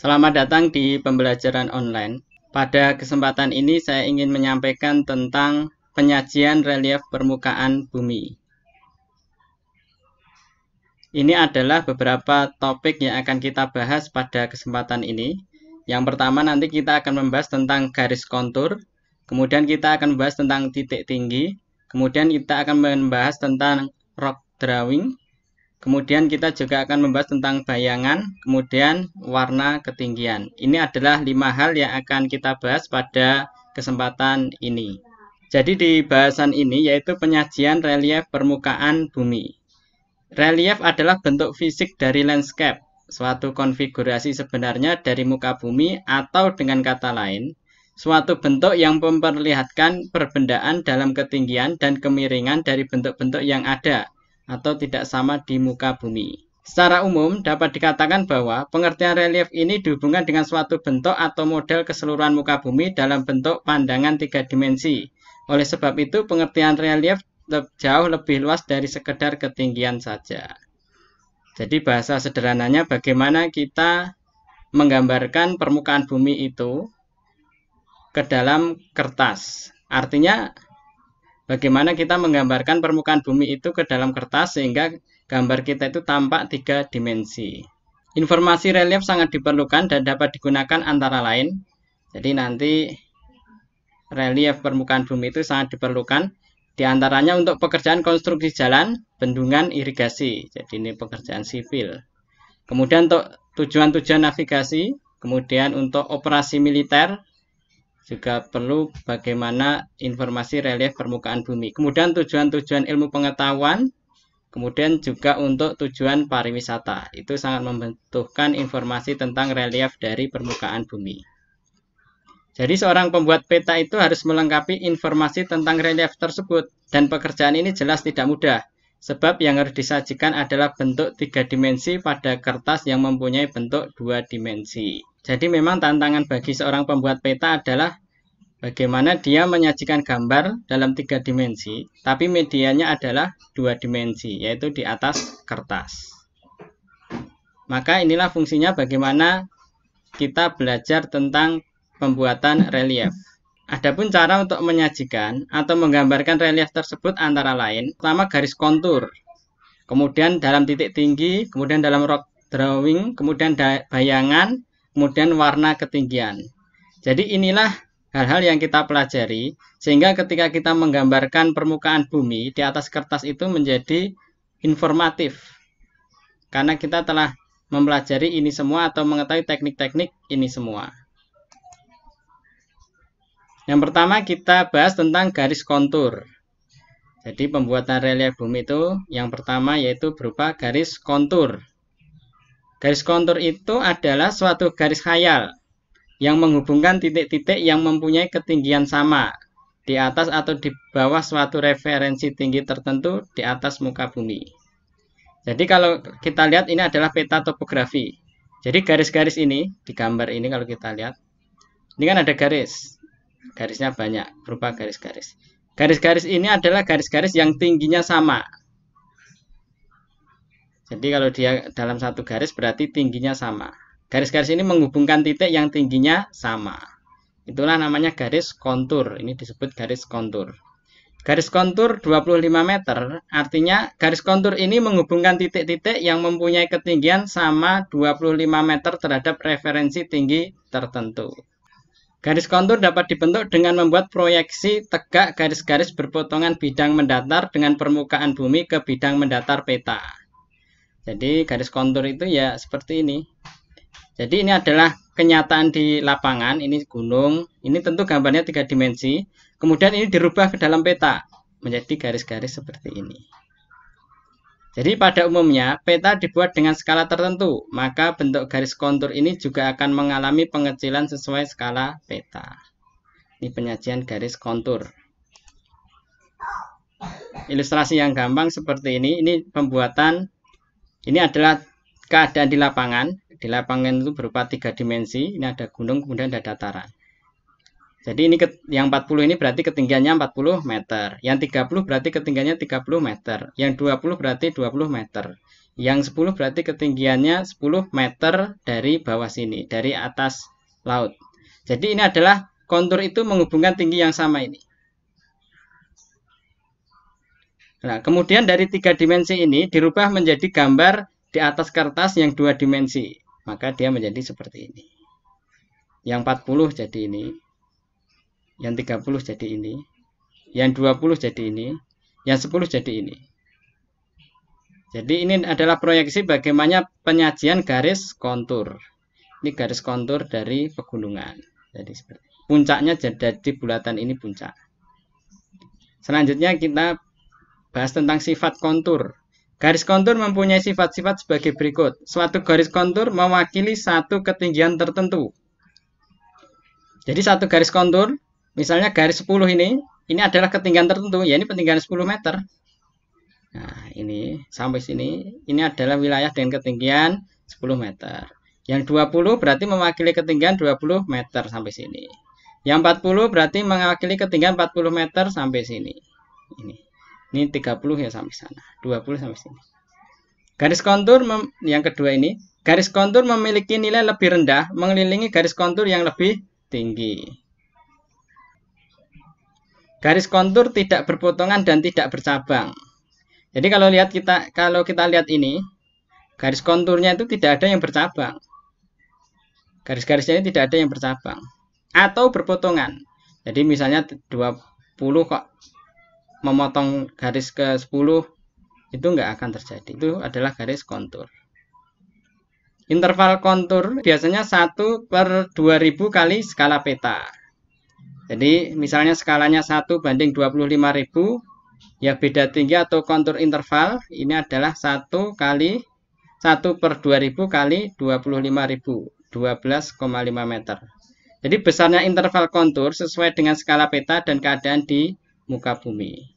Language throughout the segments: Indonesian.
Selamat datang di pembelajaran online. Pada kesempatan ini saya ingin menyampaikan tentang penyajian relief permukaan bumi. Ini adalah beberapa topik yang akan kita bahas pada kesempatan ini. Yang pertama nanti kita akan membahas tentang garis kontur, kemudian kita akan membahas tentang titik tinggi, kemudian kita akan membahas tentang rock drawing, kemudian kita juga akan membahas tentang bayangan, kemudian warna ketinggian. Ini adalah 5 hal yang akan kita bahas pada kesempatan ini. Jadi di bahasan ini yaitu penyajian relief permukaan bumi. Relief adalah bentuk fisik dari landscape, suatu konfigurasi sebenarnya dari muka bumi atau dengan kata lain, suatu bentuk yang memperlihatkan perbedaan dalam ketinggian dan kemiringan dari bentuk-bentuk yang ada atau tidak sama di muka bumi. Secara umum dapat dikatakan bahwa pengertian relief ini dihubungkan dengan suatu bentuk atau model keseluruhan muka bumi dalam bentuk pandangan 3 dimensi. Oleh sebab itu pengertian relief jauh lebih luas dari sekedar ketinggian saja. Jadi bahasa sederhananya bagaimana kita menggambarkan permukaan bumi itu ke dalam kertas. Artinya bagaimana kita menggambarkan permukaan bumi itu ke dalam kertas sehingga gambar kita itu tampak 3 dimensi. Informasi relief sangat diperlukan dan dapat digunakan antara lain. Jadi nanti relief permukaan bumi itu sangat diperlukan. Di antaranya untuk pekerjaan konstruksi jalan, bendungan, irigasi. Jadi ini pekerjaan sipil. Kemudian untuk tujuan-tujuan navigasi, kemudian untuk operasi militer, juga perlu bagaimana informasi relief permukaan bumi. Kemudian tujuan-tujuan ilmu pengetahuan, kemudian juga untuk tujuan pariwisata. Itu sangat membutuhkan informasi tentang relief dari permukaan bumi. Jadi seorang pembuat peta itu harus melengkapi informasi tentang relief tersebut. Dan pekerjaan ini jelas tidak mudah. Sebab yang harus disajikan adalah bentuk 3 dimensi pada kertas yang mempunyai bentuk 2 dimensi. Jadi memang tantangan bagi seorang pembuat peta adalah bagaimana dia menyajikan gambar dalam 3 dimensi, tapi medianya adalah 2 dimensi, yaitu di atas kertas. Maka inilah fungsinya bagaimana kita belajar tentang pembuatan relief. Adapun cara untuk menyajikan atau menggambarkan relief tersebut antara lain, pertama garis kontur, kemudian dalam titik tinggi, kemudian dalam rock drawing, kemudian bayangan, kemudian warna ketinggian. Jadi inilah hal-hal yang kita pelajari, sehingga ketika kita menggambarkan permukaan bumi di atas kertas itu menjadi informatif. Karena kita telah mempelajari ini semua atau mengetahui teknik-teknik ini semua. Yang pertama kita bahas tentang garis kontur. Jadi pembuatan relief bumi itu yang pertama yaitu berupa garis kontur. Garis kontur itu adalah suatu garis khayal yang menghubungkan titik-titik yang mempunyai ketinggian sama di atas atau di bawah suatu referensi tinggi tertentu di atas muka bumi. Jadi kalau kita lihat ini adalah peta topografi. Jadi garis-garis ini di gambar ini kalau kita lihat, ini kan ada garisnya banyak berupa garis-garis. Garis-garis ini adalah garis-garis yang tingginya sama. Jadi kalau dia dalam satu garis berarti tingginya sama. Garis-garis ini menghubungkan titik yang tingginya sama. Itulah namanya garis kontur. Ini disebut garis kontur. Garis kontur 25 meter, artinya garis kontur ini menghubungkan titik-titik yang mempunyai ketinggian sama 25 meter terhadap referensi tinggi tertentu. Garis kontur dapat dibentuk dengan membuat proyeksi tegak garis-garis berpotongan bidang mendatar dengan permukaan bumi ke bidang mendatar peta. Jadi garis kontur itu ya seperti ini. Jadi ini adalah kenyataan di lapangan, ini gunung, ini tentu gambarnya 3 dimensi. Kemudian ini dirubah ke dalam peta menjadi garis-garis seperti ini. Jadi pada umumnya peta dibuat dengan skala tertentu, maka bentuk garis kontur ini juga akan mengalami pengecilan sesuai skala peta. Ini penyajian garis kontur. Ilustrasi yang gampang seperti ini pembuatan, ini adalah keadaan di lapangan. Di lapangan itu berupa 3 dimensi, ini ada gunung, kemudian ada dataran. Jadi ini yang 40 ini berarti ketinggiannya 40 meter. Yang 30 berarti ketinggiannya 30 meter. Yang 20 berarti 20 meter. Yang 10 berarti ketinggiannya 10 meter dari bawah sini, dari atas laut. Jadi ini adalah kontur itu menghubungkan tinggi yang sama ini. Nah, kemudian dari 3 dimensi ini dirubah menjadi gambar di atas kertas yang 2 dimensi. Maka dia menjadi seperti ini. Yang 40 jadi ini. Yang 30 jadi ini. Yang 20 jadi ini. Yang 10 jadi ini. Jadi ini adalah proyeksi bagaimana penyajian garis kontur. Ini garis kontur dari pegunungan. Jadi seperti puncaknya jadi bulatan ini puncak. Selanjutnya kita bahas tentang sifat kontur. Garis kontur mempunyai sifat-sifat sebagai berikut. Suatu garis kontur mewakili satu ketinggian tertentu. Jadi satu garis kontur, misalnya garis 10 ini adalah ketinggian tertentu, ya ini ketinggian 10 meter. Nah, ini sampai sini, ini adalah wilayah dengan ketinggian 10 meter. Yang 20 berarti mewakili ketinggian 20 meter sampai sini. Yang 40 berarti mewakili ketinggian 40 meter sampai sini. Ini 30 ya sampai sana, 20 sampai sini. Garis kontur yang kedua ini, garis kontur memiliki nilai lebih rendah mengelilingi garis kontur yang lebih tinggi. Garis kontur tidak berpotongan dan tidak bercabang. Jadi kalau kita lihat ini, garis konturnya itu tidak ada yang bercabang. Garis-garisnya ini tidak ada yang bercabang atau berpotongan. Jadi misalnya 20 kok memotong garis ke 10 itu nggak akan terjadi. Itu adalah garis kontur. Interval kontur biasanya 1/2000 kali skala peta. Jadi misalnya skalanya 1 banding 25.000, ya beda tinggi atau kontur interval ini adalah 1/2000 kali 25.000, 12,5 meter. Jadi besarnya interval kontur sesuai dengan skala peta dan keadaan di muka bumi.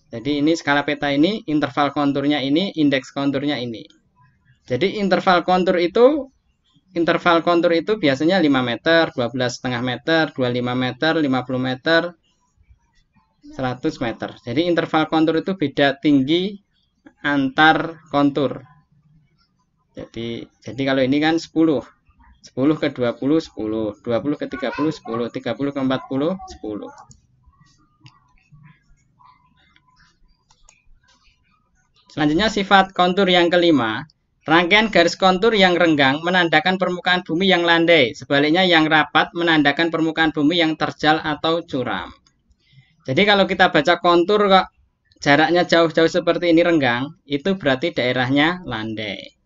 Jadi ini skala peta ini, interval konturnya ini, indeks konturnya ini. Jadi interval kontur itu biasanya 5 meter, 12,5 meter, 25 meter, 50 meter, 100 meter. Jadi interval kontur itu beda tinggi antar kontur. Jadi kalau ini kan 10 ke 20, 10, 20 ke 30, 10, 30 ke 40, 10. Selanjutnya sifat kontur yang kelima. Rangkaian garis kontur yang renggang menandakan permukaan bumi yang landai. Sebaliknya yang rapat menandakan permukaan bumi yang terjal atau curam. Jadi kalau kita baca kontur kok jaraknya jauh-jauh seperti ini renggang, itu berarti daerahnya landai.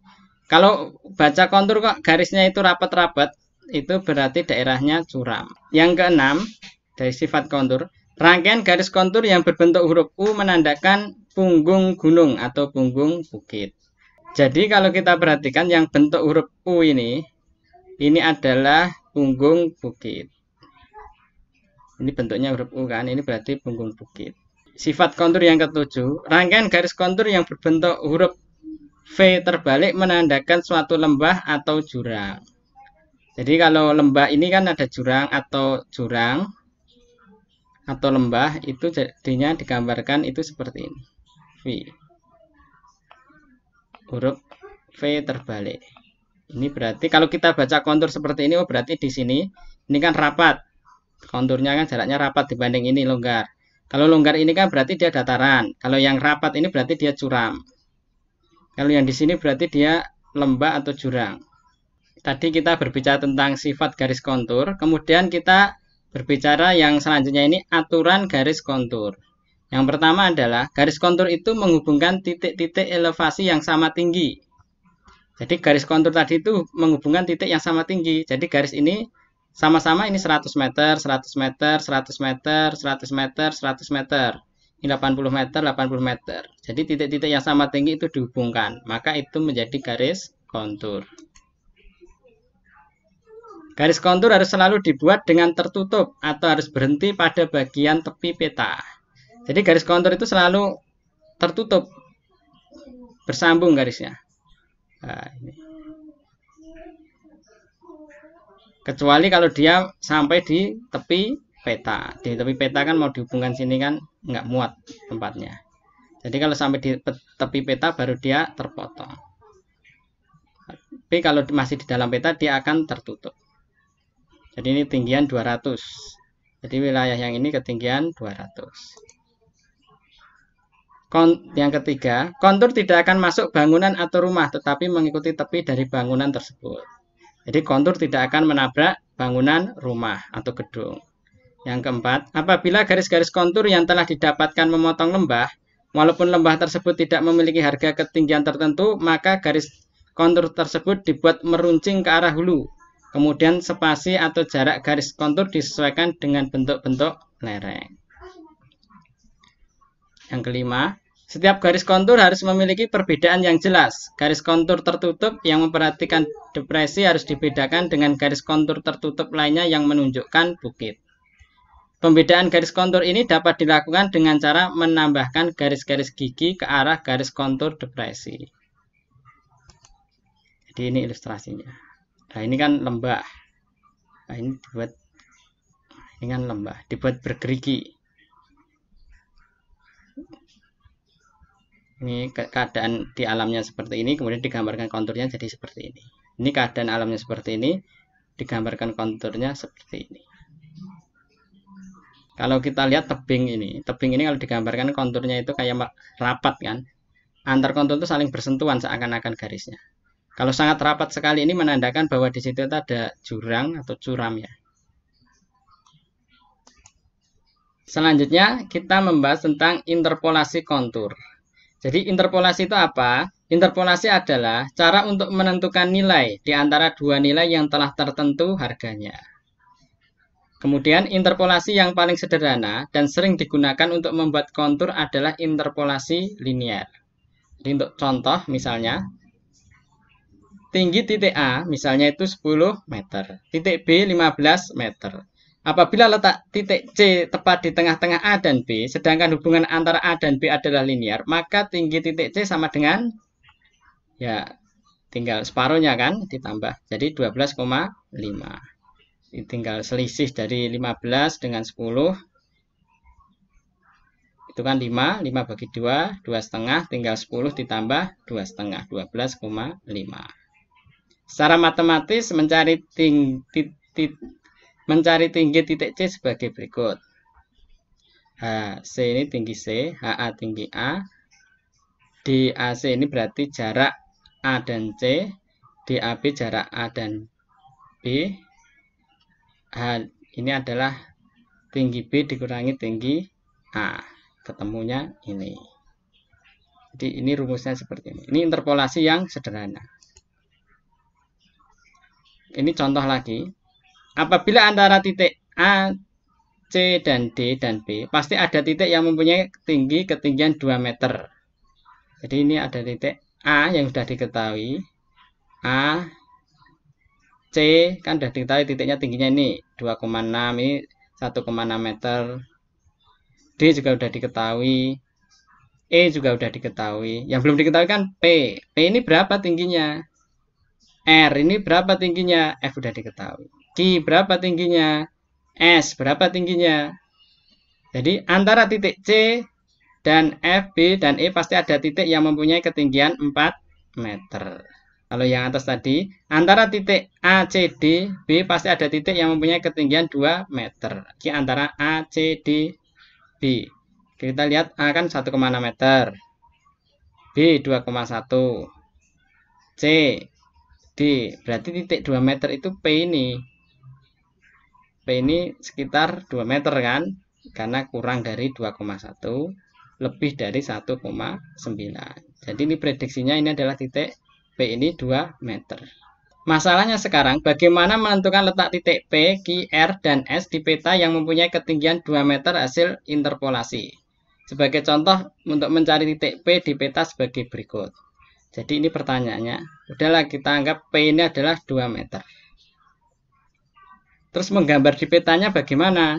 Kalau baca kontur kok garisnya itu rapat-rapat, itu berarti daerahnya curam. Yang keenam, dari sifat kontur, rangkaian garis kontur yang berbentuk huruf U menandakan punggung gunung atau punggung bukit. Jadi kalau kita perhatikan yang bentuk huruf U ini adalah punggung bukit. Ini bentuknya huruf U kan, ini berarti punggung bukit. Sifat kontur yang ketujuh, rangkaian garis kontur yang berbentuk huruf V terbalik menandakan suatu lembah atau jurang. Jadi kalau lembah ini kan ada jurang atau lembah, itu jadinya digambarkan itu seperti ini. V. Huruf V terbalik. Ini berarti kalau kita baca kontur seperti ini, oh berarti di sini ini kan rapat. Konturnya kan jaraknya rapat dibanding ini longgar. Kalau longgar ini kan berarti dia dataran. Kalau yang rapat ini berarti dia curam. Kalau yang di sini berarti dia lembah atau jurang. Tadi kita berbicara tentang sifat garis kontur, kemudian kita berbicara yang selanjutnya ini aturan garis kontur. Yang pertama adalah garis kontur itu menghubungkan titik-titik elevasi yang sama tinggi. Jadi garis kontur tadi itu menghubungkan titik yang sama tinggi. Jadi garis ini sama-sama ini 100 meter, 100 meter, 100 meter, 100 meter, 100 meter. Ini 80 meter, 80 meter. Jadi titik-titik yang sama tinggi itu dihubungkan. Maka itu menjadi garis kontur. Garis kontur harus selalu dibuat dengan tertutup atau harus berhenti pada bagian tepi peta. Jadi garis kontur itu selalu tertutup, bersambung garisnya. Nah, ini. Kecuali kalau dia sampai di tepi peta. Di tepi peta kan mau dihubungkan sini kan nggak muat tempatnya. Jadi kalau sampai di tepi peta baru dia terpotong. Tapi kalau masih di dalam peta dia akan tertutup. Jadi ini tinggian 200. Jadi wilayah yang ini ketinggian 200. Yang ketiga, kontur tidak akan masuk bangunan atau rumah, tetapi mengikuti tepi dari bangunan tersebut. Jadi kontur tidak akan menabrak bangunan rumah atau gedung. Yang keempat, apabila garis-garis kontur yang telah didapatkan memotong lembah, walaupun lembah tersebut tidak memiliki harga ketinggian tertentu, maka garis kontur tersebut dibuat meruncing ke arah hulu. Kemudian spasi atau jarak garis kontur disesuaikan dengan bentuk-bentuk lereng. Yang kelima, setiap garis kontur harus memiliki perbedaan yang jelas. Garis kontur tertutup yang memperhatikan depresi harus dibedakan dengan garis kontur tertutup lainnya yang menunjukkan bukit. Pembedaan garis kontur ini dapat dilakukan dengan cara menambahkan garis-garis gigi ke arah garis kontur depresi. Jadi ini ilustrasinya. Nah ini kan lembah. Nah ini kan lembah, dibuat bergerigi. Ini keadaan di alamnya seperti ini, kemudian digambarkan konturnya jadi seperti ini. Ini keadaan alamnya seperti ini, digambarkan konturnya seperti ini. Kalau kita lihat tebing ini kalau digambarkan konturnya itu kayak rapat kan. Antar kontur itu saling bersentuhan seakan-akan garisnya. Kalau sangat rapat sekali ini menandakan bahwa di situ ada jurang atau curam ya. Selanjutnya kita membahas tentang interpolasi kontur. Jadi interpolasi itu apa? Interpolasi adalah cara untuk menentukan nilai di antara dua nilai yang telah tertentu harganya. Kemudian interpolasi yang paling sederhana dan sering digunakan untuk membuat kontur adalah interpolasi linear. Jadi untuk contoh misalnya, tinggi titik A misalnya itu 10 meter, titik B 15 meter. Apabila letak titik C tepat di tengah-tengah A dan B, sedangkan hubungan antara A dan B adalah linear, maka tinggi titik C sama dengan, ya tinggal separuhnya kan, ditambah, jadi 12,5. Tinggal selisih dari 15 dengan 10, itu kan 5 bagi 2, 2,5, tinggal 10 ditambah 2,5, 12,5. Secara matematis mencari tinggi titik C sebagai berikut. HC ini tinggi C, HA tinggi A, DAC ini berarti jarak A dan C, DAB jarak A dan B, H ini adalah tinggi B dikurangi tinggi A, ketemunya ini. Jadi ini rumusnya seperti ini. Ini interpolasi yang sederhana. Ini contoh lagi. Apabila antara titik A, C, dan D, dan B, pasti ada titik yang mempunyai ketinggian 2 meter. Jadi ini ada titik A yang sudah diketahui. A, C, kan sudah diketahui titiknya tingginya ini 2,6, ini 1,6 meter. D juga sudah diketahui. E juga sudah diketahui. Yang belum diketahui kan P. P ini berapa tingginya? R ini berapa tingginya? F sudah diketahui. Q berapa tingginya? S berapa tingginya? Jadi antara titik C dan F, B, dan E pasti ada titik yang mempunyai ketinggian 4 meter. Kalau yang atas tadi, antara titik A, C, D, B pasti ada titik yang mempunyai ketinggian 2 meter. Jadi antara A, C, D, B. Kita lihat A kan 1,6 meter. B 2,1. C, D. Berarti titik 2 meter itu P ini. P ini sekitar 2 meter kan, karena kurang dari 2,1, lebih dari 1,9. Jadi ini prediksinya ini adalah titik P ini 2 meter. Masalahnya sekarang bagaimana menentukan letak titik P, Q, R, dan S di peta yang mempunyai ketinggian 2 meter hasil interpolasi. Sebagai contoh untuk mencari titik P di peta sebagai berikut. Jadi ini pertanyaannya, udahlah kita anggap P ini adalah 2 meter. Terus menggambar di petanya bagaimana?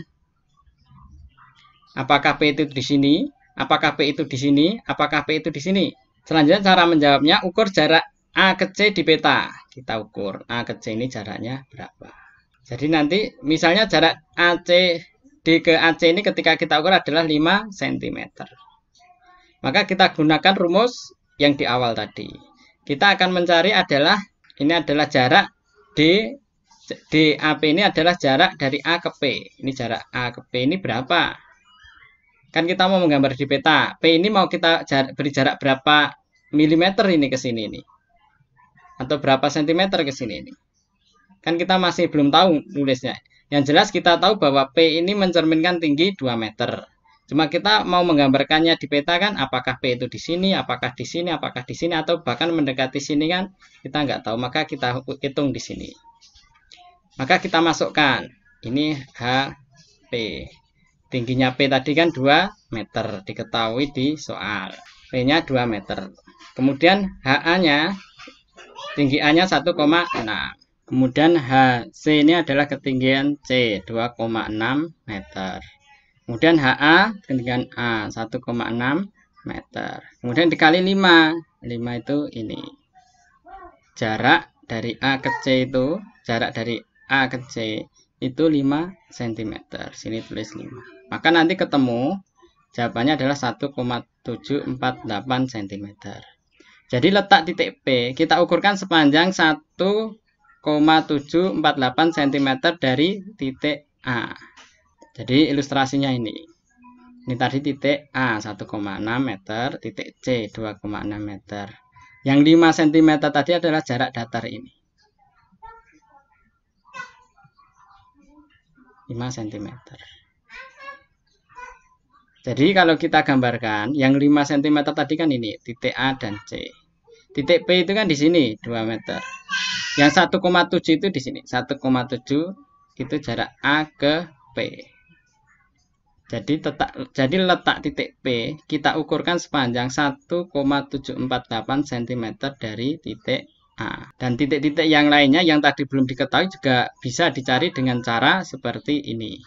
Apakah P itu di sini? Apakah P itu di sini? Apakah P itu di sini? Selanjutnya cara menjawabnya, ukur jarak A ke C di peta. Kita ukur A ke C ini jaraknya berapa. Jadi nanti misalnya jarak AC D ke AC ini ketika kita ukur adalah 5 cm. Maka kita gunakan rumus yang di awal tadi. Kita akan mencari adalah, ini adalah jarak DAP ini adalah jarak dari A ke P. Ini jarak A ke P ini berapa? Kan kita mau menggambar di peta. P ini mau kita beri jarak berapa milimeter ini ke sini ini. Atau berapa sentimeter ke sini ini. Kan kita masih belum tahu nulisnya. Yang jelas kita tahu bahwa P ini mencerminkan tinggi 2 meter. Cuma kita mau menggambarkannya di peta kan, apakah P itu di sini, apakah di sini, apakah di sini, atau bahkan mendekati sini kan, kita nggak tahu. Maka kita hitung di sini. Maka kita masukkan, ini HP. Tingginya P tadi kan 2 meter, diketahui di soal. P-nya 2 meter. Kemudian HA-nya, tinggi A-nya 1,6. Kemudian HC ini adalah ketinggian C, 2,6 meter. Kemudian HA, ketinggian A, 1,6 meter. Kemudian dikali 5. 5 itu ini. Jarak dari A ke C itu, jarak dari A ke C itu 5 cm. Sini tulis 5. Maka nanti ketemu, jawabannya adalah 1,748 cm. Jadi letak titik P, kita ukurkan sepanjang 1,748 cm dari titik A. Jadi ilustrasinya ini. Ini tadi titik A 1,6 meter, titik C 2,6 meter. Yang 5 cm tadi adalah jarak datar ini. 5 cm. Jadi kalau kita gambarkan, yang 5 cm tadi kan ini, titik A dan C. Titik P itu kan di sini, 2 meter. Yang 1,7 itu di sini, 1,7 itu jarak A ke P. Jadi letak titik P kita ukurkan sepanjang 1,748 cm dari titik A. Dan titik-titik yang lainnya yang tadi belum diketahui juga bisa dicari dengan cara seperti ini.